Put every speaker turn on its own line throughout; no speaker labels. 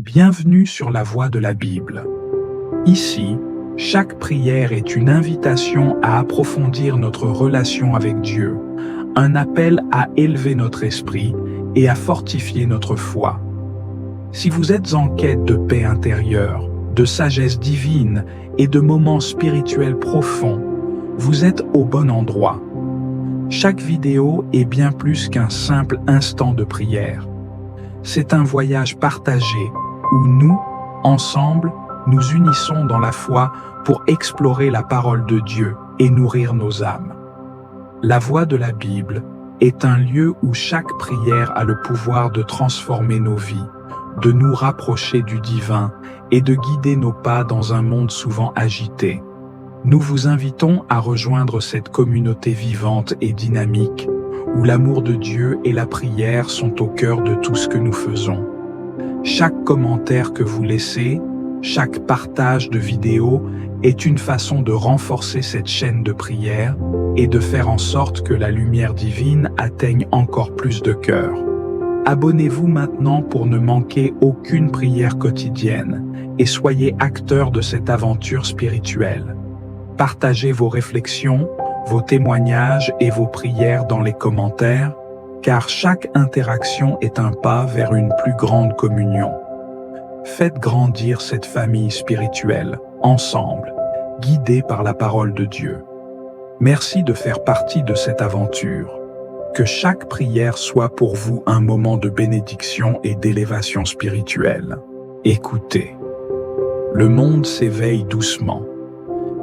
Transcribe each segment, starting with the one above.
Bienvenue sur la voie de la Bible. Ici, chaque prière est une invitation à approfondir notre relation avec Dieu, un appel à élever notre esprit et à fortifier notre foi. Si vous êtes en quête de paix intérieure, de sagesse divine et de moments spirituels profonds, vous êtes au bon endroit. Chaque vidéo est bien plus qu'un simple instant de prière. C'est un voyage partagé où nous, ensemble, nous unissons dans la foi pour explorer la parole de Dieu et nourrir nos âmes. La voie de la Bible est un lieu où chaque prière a le pouvoir de transformer nos vies, de nous rapprocher du divin et de guider nos pas dans un monde souvent agité. Nous vous invitons à rejoindre cette communauté vivante et dynamique où l'amour de Dieu et la prière sont au cœur de tout ce que nous faisons. Chaque commentaire que vous laissez, chaque partage de vidéo est une façon de renforcer cette chaîne de prière et de faire en sorte que la lumière divine atteigne encore plus de cœurs. Abonnez-vous maintenant pour ne manquer aucune prière quotidienne et soyez acteurs de cette aventure spirituelle. Partagez vos réflexions, vos témoignages et vos prières dans les commentaires, car chaque interaction est un pas vers une plus grande communion. Faites grandir cette famille spirituelle, ensemble, guidée par la parole de Dieu. Merci de faire partie de cette aventure. Que chaque prière soit pour vous un moment de bénédiction et d'élévation spirituelle. Écoutez. Le monde s'éveille doucement,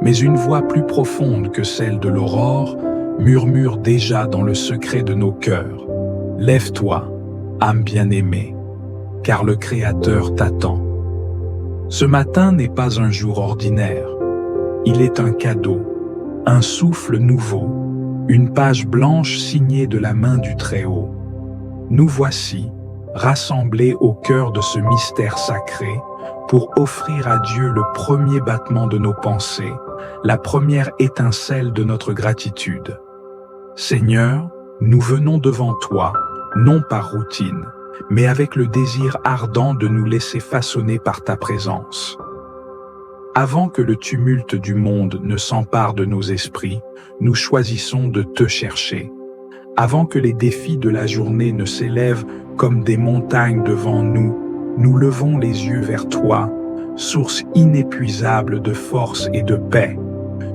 mais une voix plus profonde que celle de l'aurore murmure déjà dans le secret de nos cœurs. Lève-toi, âme bien-aimée, car le Créateur t'attend. Ce matin n'est pas un jour ordinaire. Il est un cadeau, un souffle nouveau, une page blanche signée de la main du Très-Haut. Nous voici, rassemblés au cœur de ce mystère sacré, pour offrir à Dieu le premier battement de nos pensées, la première étincelle de notre gratitude. Seigneur, nous venons devant toi, non par routine, mais avec le désir ardent de nous laisser façonner par ta présence. Avant que le tumulte du monde ne s'empare de nos esprits, nous choisissons de te chercher. Avant que les défis de la journée ne s'élèvent comme des montagnes devant nous, nous levons les yeux vers toi, source inépuisable de force et de paix.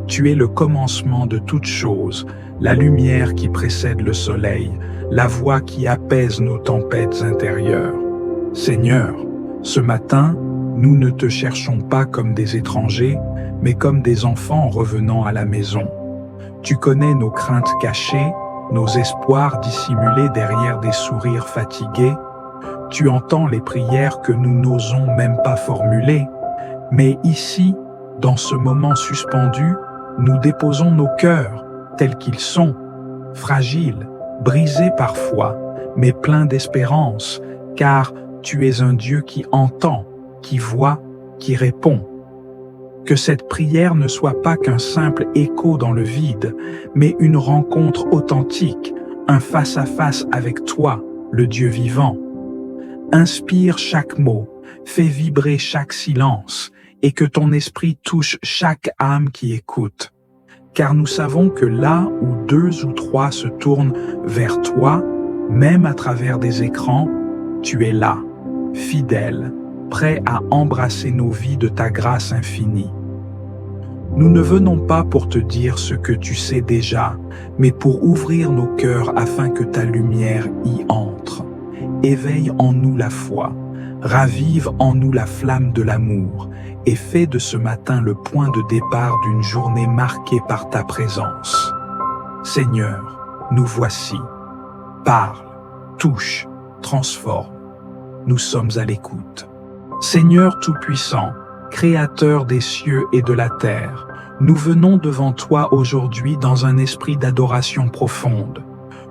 Tu es le commencement de toutes choses, la lumière qui précède le soleil, la voix qui apaise nos tempêtes intérieures. Seigneur, ce matin, nous ne te cherchons pas comme des étrangers, mais comme des enfants revenant à la maison. Tu connais nos craintes cachées, nos espoirs dissimulés derrière des sourires fatigués. Tu entends les prières que nous n'osons même pas formuler. Mais ici, dans ce moment suspendu, nous déposons nos cœurs, tels qu'ils sont, fragiles, brisés parfois, mais pleins d'espérance, car tu es un Dieu qui entend, qui voit, qui répond. Que cette prière ne soit pas qu'un simple écho dans le vide, mais une rencontre authentique, un face-à-face avec toi, le Dieu vivant. Inspire chaque mot, fais vibrer chaque silence, et que ton esprit touche chaque âme qui écoute. Car nous savons que là où 2 ou 3 se tournent vers toi, même à travers des écrans, tu es là, fidèle, prêt à embrasser nos vies de ta grâce infinie. Nous ne venons pas pour te dire ce que tu sais déjà, mais pour ouvrir nos cœurs afin que ta lumière y entre. Éveille en nous la foi, ravive en nous la flamme de l'amour et fais de ce matin le point de départ d'une journée marquée par ta présence. Seigneur, nous voici. Parle, touche, transforme. Nous sommes à l'écoute. Seigneur Tout-Puissant, Créateur des cieux et de la terre, nous venons devant toi aujourd'hui dans un esprit d'adoration profonde.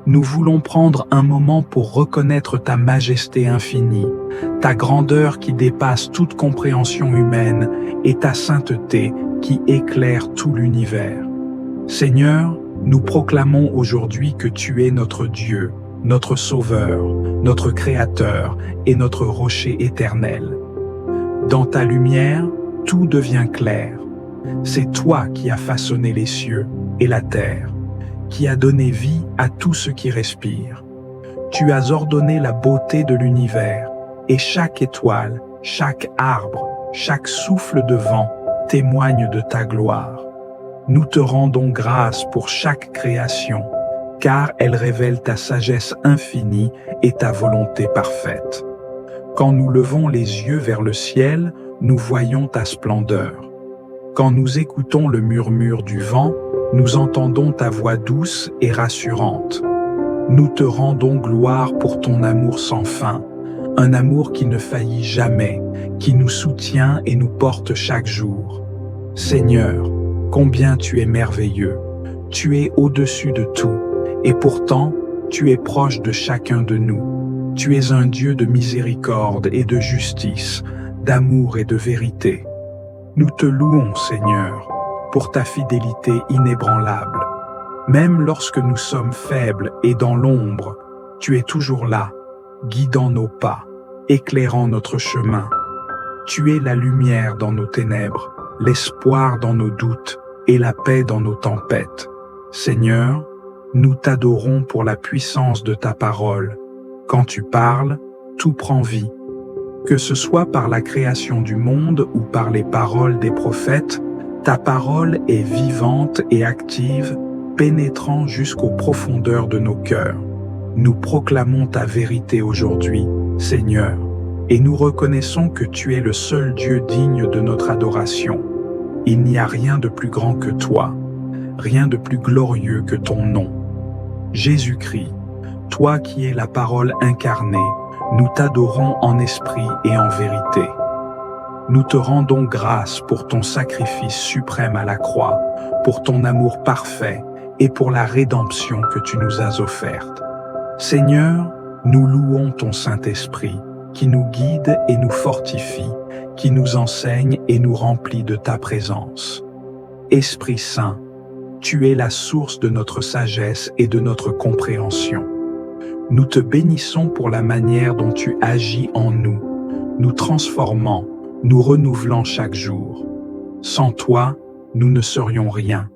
Nous voulons prendre un moment pour reconnaître ta majesté infinie, ta grandeur qui dépasse toute compréhension humaine et ta sainteté qui éclaire tout l'univers. Seigneur, nous proclamons aujourd'hui que tu es notre Dieu, notre Sauveur, notre Créateur et notre rocher éternel. Dans ta lumière, tout devient clair. C'est toi qui as façonné les cieux et la terre, qui as donné vie à tout ce qui respire. Tu as ordonné la beauté de l'univers, et chaque étoile, chaque arbre, chaque souffle de vent témoigne de ta gloire. Nous te rendons grâce pour chaque création, car elle révèle ta sagesse infinie et ta volonté parfaite. Quand nous levons les yeux vers le ciel, nous voyons ta splendeur. Quand nous écoutons le murmure du vent, nous entendons ta voix douce et rassurante. Nous te rendons gloire pour ton amour sans fin, un amour qui ne faillit jamais, qui nous soutient et nous porte chaque jour. Seigneur, combien tu es merveilleux, tu es au-dessus de tout, et pourtant, tu es proche de chacun de nous. Tu es un Dieu de miséricorde et de justice, d'amour et de vérité. Nous te louons, Seigneur, pour ta fidélité inébranlable. Même lorsque nous sommes faibles et dans l'ombre, tu es toujours là, guidant nos pas, éclairant notre chemin. Tu es la lumière dans nos ténèbres, l'espoir dans nos doutes et la paix dans nos tempêtes. Seigneur, nous t'adorons pour la puissance de ta parole. Quand tu parles, tout prend vie. Que ce soit par la création du monde ou par les paroles des prophètes, ta parole est vivante et active, pénétrant jusqu'aux profondeurs de nos cœurs. Nous proclamons ta vérité aujourd'hui, Seigneur, et nous reconnaissons que tu es le seul Dieu digne de notre adoration. Il n'y a rien de plus grand que toi, rien de plus glorieux que ton nom. Jésus-Christ, toi qui es la parole incarnée, nous t'adorons en esprit et en vérité. Nous te rendons grâce pour ton sacrifice suprême à la croix, pour ton amour parfait et pour la rédemption que tu nous as offerte. Seigneur, nous louons ton Saint-Esprit, qui nous guide et nous fortifie, qui nous enseigne et nous remplit de ta présence. Esprit Saint, tu es la source de notre sagesse et de notre compréhension. Nous te bénissons pour la manière dont tu agis en nous, nous transformant, nous renouvelant chaque jour. Sans toi, nous ne serions rien.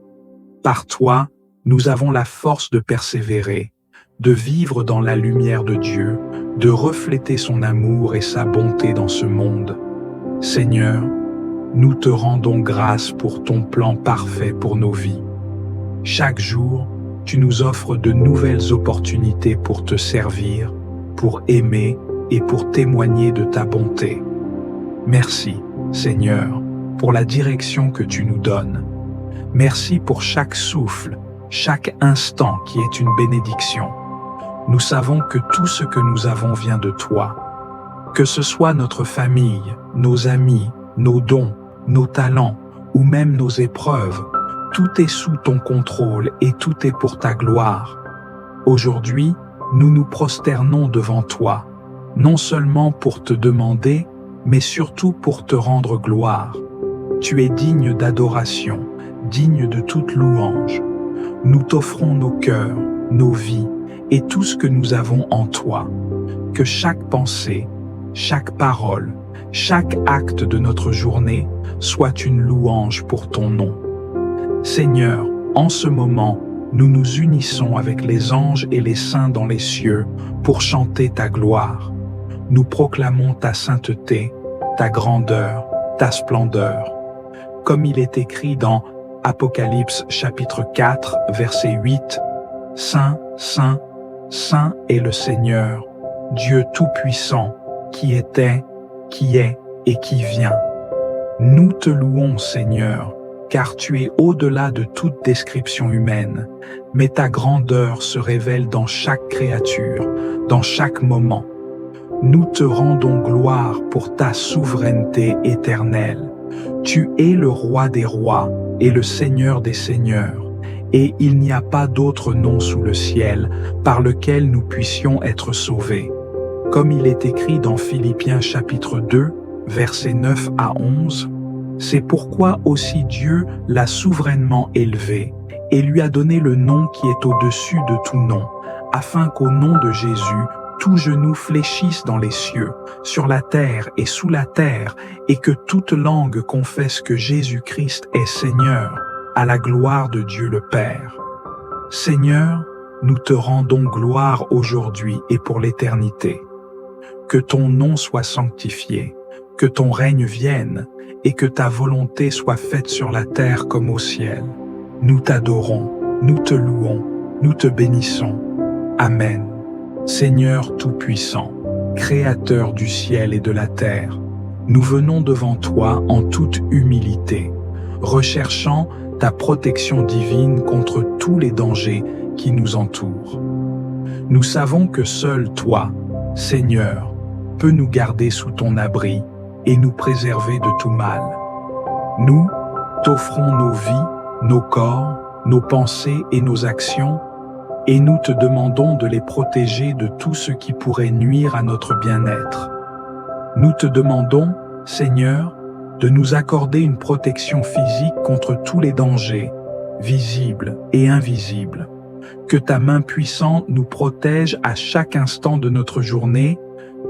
Par toi, nous avons la force de persévérer, de vivre dans la lumière de Dieu, de refléter son amour et sa bonté dans ce monde. Seigneur, nous te rendons grâce pour ton plan parfait pour nos vies. Chaque jour, tu nous offres de nouvelles opportunités pour te servir, pour aimer et pour témoigner de ta bonté. Merci, Seigneur, pour la direction que tu nous donnes. Merci pour chaque souffle, chaque instant qui est une bénédiction. Nous savons que tout ce que nous avons vient de toi. Que ce soit notre famille, nos amis, nos dons, nos talents ou même nos épreuves, tout est sous ton contrôle et tout est pour ta gloire. Aujourd'hui, nous nous prosternons devant toi, non seulement pour te demander, mais surtout pour te rendre gloire. Tu es digne d'adoration, digne de toute louange. Nous t'offrons nos cœurs, nos vies et tout ce que nous avons en toi. Que chaque pensée, chaque parole, chaque acte de notre journée soit une louange pour ton nom. Seigneur, en ce moment, nous nous unissons avec les anges et les saints dans les cieux pour chanter ta gloire. Nous proclamons ta sainteté, ta grandeur, ta splendeur. Comme il est écrit dans Apocalypse chapitre 4, verset 8, « Saint, Saint, Saint est le Seigneur, Dieu Tout-Puissant, qui était, qui est et qui vient. » Nous te louons, Seigneur, car tu es au-delà de toute description humaine, mais ta grandeur se révèle dans chaque créature, dans chaque moment. Nous te rendons gloire pour ta souveraineté éternelle. Tu es le roi des rois et le Seigneur des seigneurs, et il n'y a pas d'autre nom sous le ciel par lequel nous puissions être sauvés. Comme il est écrit dans Philippiens chapitre 2, versets 9 à 11, c'est pourquoi aussi Dieu l'a souverainement élevé et lui a donné le nom qui est au-dessus de tout nom, afin qu'au nom de Jésus, tout genou fléchisse dans les cieux, sur la terre et sous la terre, et que toute langue confesse que Jésus-Christ est Seigneur, à la gloire de Dieu le Père. Seigneur, nous te rendons gloire aujourd'hui et pour l'éternité. Que ton nom soit sanctifié, que ton règne vienne, et que ta volonté soit faite sur la terre comme au ciel. Nous t'adorons, nous te louons, nous te bénissons. Amen. Seigneur Tout-Puissant, Créateur du ciel et de la terre, nous venons devant toi en toute humilité, recherchant ta protection divine contre tous les dangers qui nous entourent. Nous savons que seul toi, Seigneur, peux nous garder sous ton abri et nous préserver de tout mal. Nous t'offrons nos vies, nos corps, nos pensées et nos actions, et nous te demandons de les protéger de tout ce qui pourrait nuire à notre bien-être. Nous te demandons, Seigneur, de nous accorder une protection physique contre tous les dangers, visibles et invisibles. Que ta main puissante nous protège à chaque instant de notre journée,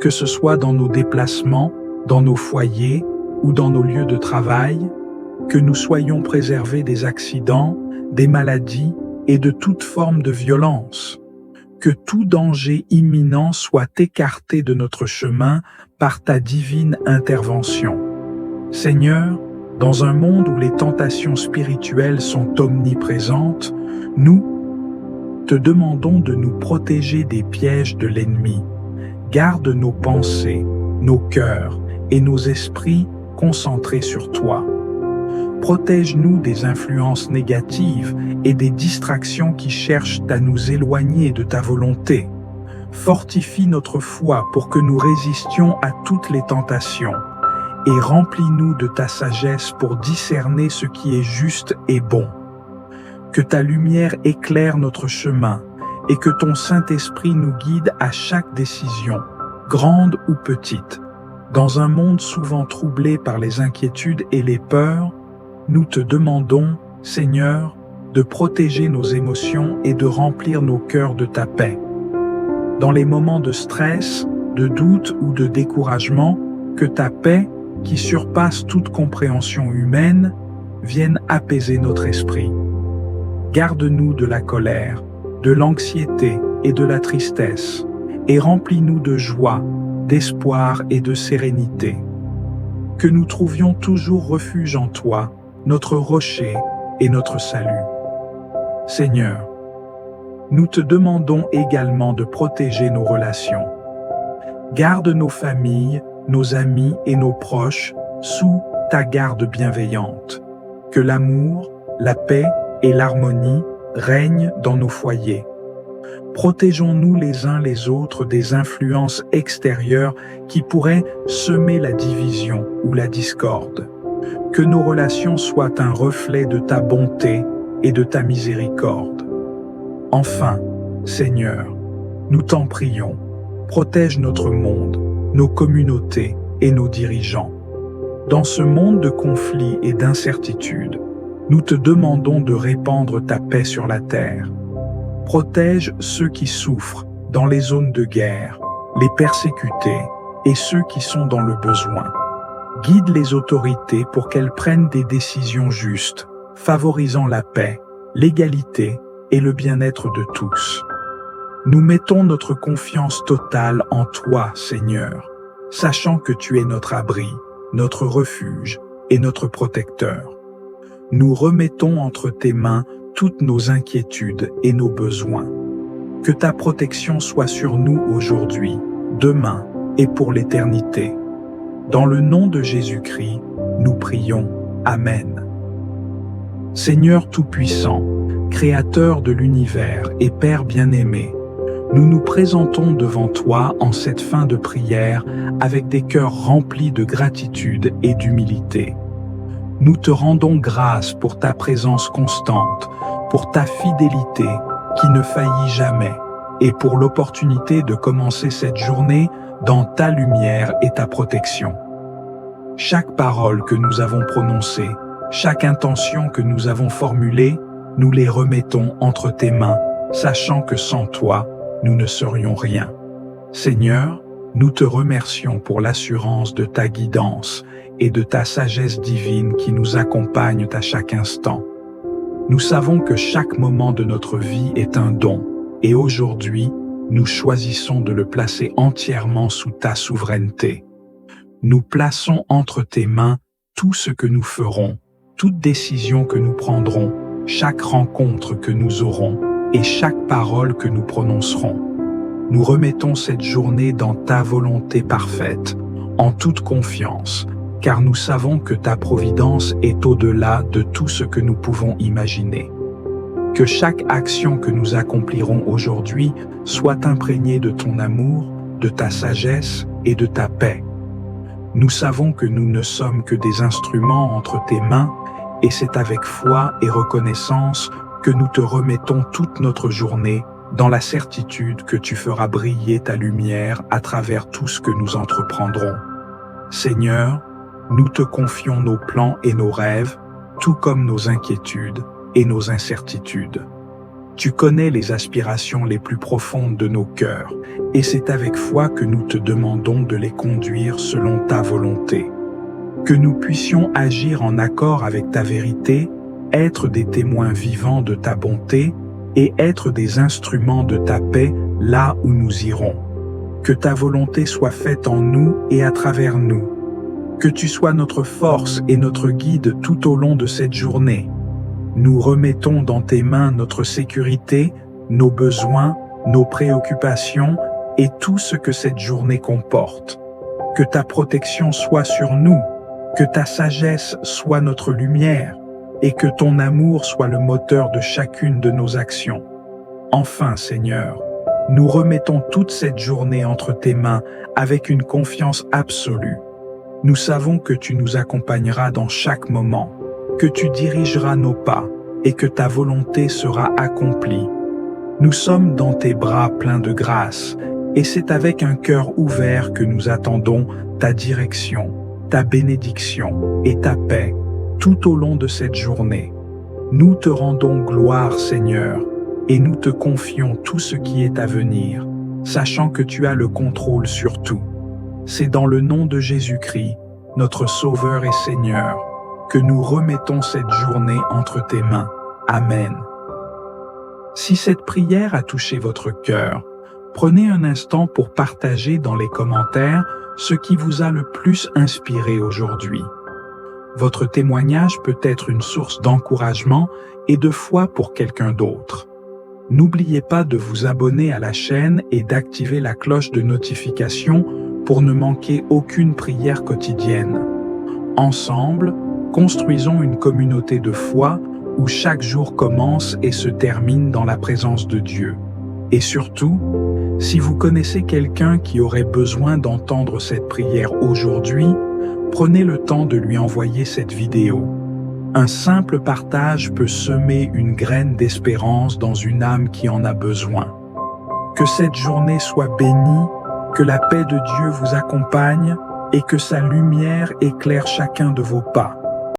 que ce soit dans nos déplacements, dans nos foyers ou dans nos lieux de travail, que nous soyons préservés des accidents, des maladies et de toute forme de violence. Que tout danger imminent soit écarté de notre chemin par ta divine intervention. Seigneur, dans un monde où les tentations spirituelles sont omniprésentes, nous te demandons de nous protéger des pièges de l'ennemi. Garde nos pensées, nos cœurs et nos esprits concentrés sur toi. Protège-nous des influences négatives et des distractions qui cherchent à nous éloigner de ta volonté. Fortifie notre foi pour que nous résistions à toutes les tentations et remplis-nous de ta sagesse pour discerner ce qui est juste et bon. Que ta lumière éclaire notre chemin et que ton Saint-Esprit nous guide à chaque décision, grande ou petite. Dans un monde souvent troublé par les inquiétudes et les peurs, nous te demandons, Seigneur, de protéger nos émotions et de remplir nos cœurs de ta paix. Dans les moments de stress, de doute ou de découragement, que ta paix, qui surpasse toute compréhension humaine, vienne apaiser notre esprit. Garde-nous de la colère, de l'anxiété et de la tristesse, et remplis-nous de joie, d'espoir et de sérénité. Que nous trouvions toujours refuge en toi, notre rocher et notre salut. Seigneur, nous te demandons également de protéger nos relations. Garde nos familles, nos amis et nos proches sous ta garde bienveillante. Que l'amour, la paix et l'harmonie règnent dans nos foyers. Protégeons-nous les uns les autres des influences extérieures qui pourraient semer la division ou la discorde. Que nos relations soient un reflet de ta bonté et de ta miséricorde. Enfin, Seigneur, nous t'en prions, protège notre monde, nos communautés et nos dirigeants. Dans ce monde de conflits et d'incertitudes, nous te demandons de répandre ta paix sur la terre. Protège ceux qui souffrent dans les zones de guerre, les persécutés et ceux qui sont dans le besoin. Guide les autorités pour qu'elles prennent des décisions justes, favorisant la paix, l'égalité et le bien-être de tous. Nous mettons notre confiance totale en toi, Seigneur, sachant que tu es notre abri, notre refuge et notre protecteur. Nous remettons entre tes mains toutes nos inquiétudes et nos besoins. Que ta protection soit sur nous aujourd'hui, demain et pour l'éternité. Dans le nom de Jésus-Christ, nous prions. Amen. Seigneur Tout-Puissant, Créateur de l'univers et Père bien-aimé, nous nous présentons devant toi en cette fin de prière avec des cœurs remplis de gratitude et d'humilité. Nous te rendons grâce pour ta présence constante, pour ta fidélité qui ne faillit jamais, et pour l'opportunité de commencer cette journée dans ta lumière et ta protection. Chaque parole que nous avons prononcée, chaque intention que nous avons formulée, nous les remettons entre tes mains, sachant que sans toi, nous ne serions rien. Seigneur, nous te remercions pour l'assurance de ta guidance et de ta sagesse divine qui nous accompagnent à chaque instant. Nous savons que chaque moment de notre vie est un don, et aujourd'hui, nous choisissons de le placer entièrement sous ta souveraineté. Nous plaçons entre tes mains tout ce que nous ferons, toute décision que nous prendrons, chaque rencontre que nous aurons et chaque parole que nous prononcerons. Nous remettons cette journée dans ta volonté parfaite, en toute confiance, car nous savons que ta providence est au-delà de tout ce que nous pouvons imaginer. Que chaque action que nous accomplirons aujourd'hui soit imprégnée de ton amour, de ta sagesse et de ta paix. Nous savons que nous ne sommes que des instruments entre tes mains, et c'est avec foi et reconnaissance que nous te remettons toute notre journée dans la certitude que tu feras briller ta lumière à travers tout ce que nous entreprendrons. Seigneur, nous te confions nos plans et nos rêves, tout comme nos inquiétudes et nos incertitudes. Tu connais les aspirations les plus profondes de nos cœurs, et c'est avec foi que nous te demandons de les conduire selon ta volonté. Que nous puissions agir en accord avec ta vérité, être des témoins vivants de ta bonté et être des instruments de ta paix là où nous irons. Que ta volonté soit faite en nous et à travers nous. Que tu sois notre force et notre guide tout au long de cette journée. Nous remettons dans tes mains notre sécurité, nos besoins, nos préoccupations et tout ce que cette journée comporte. Que ta protection soit sur nous, que ta sagesse soit notre lumière et que ton amour soit le moteur de chacune de nos actions. Enfin, Seigneur, nous remettons toute cette journée entre tes mains avec une confiance absolue. Nous savons que tu nous accompagneras dans chaque moment, que tu dirigeras nos pas et que ta volonté sera accomplie. Nous sommes dans tes bras pleins de grâce et c'est avec un cœur ouvert que nous attendons ta direction, ta bénédiction et ta paix tout au long de cette journée. Nous te rendons gloire, Seigneur, et nous te confions tout ce qui est à venir, sachant que tu as le contrôle sur tout. C'est dans le nom de Jésus-Christ, notre Sauveur et Seigneur, que nous remettons cette journée entre tes mains. Amen. Si cette prière a touché votre cœur, prenez un instant pour partager dans les commentaires ce qui vous a le plus inspiré aujourd'hui. Votre témoignage peut être une source d'encouragement et de foi pour quelqu'un d'autre. N'oubliez pas de vous abonner à la chaîne et d'activer la cloche de notification pour ne manquer aucune prière quotidienne. Ensemble, construisons une communauté de foi où chaque jour commence et se termine dans la présence de Dieu. Et surtout, si vous connaissez quelqu'un qui aurait besoin d'entendre cette prière aujourd'hui, prenez le temps de lui envoyer cette vidéo. Un simple partage peut semer une graine d'espérance dans une âme qui en a besoin. Que cette journée soit bénie, que la paix de Dieu vous accompagne et que sa lumière éclaire chacun de vos pas.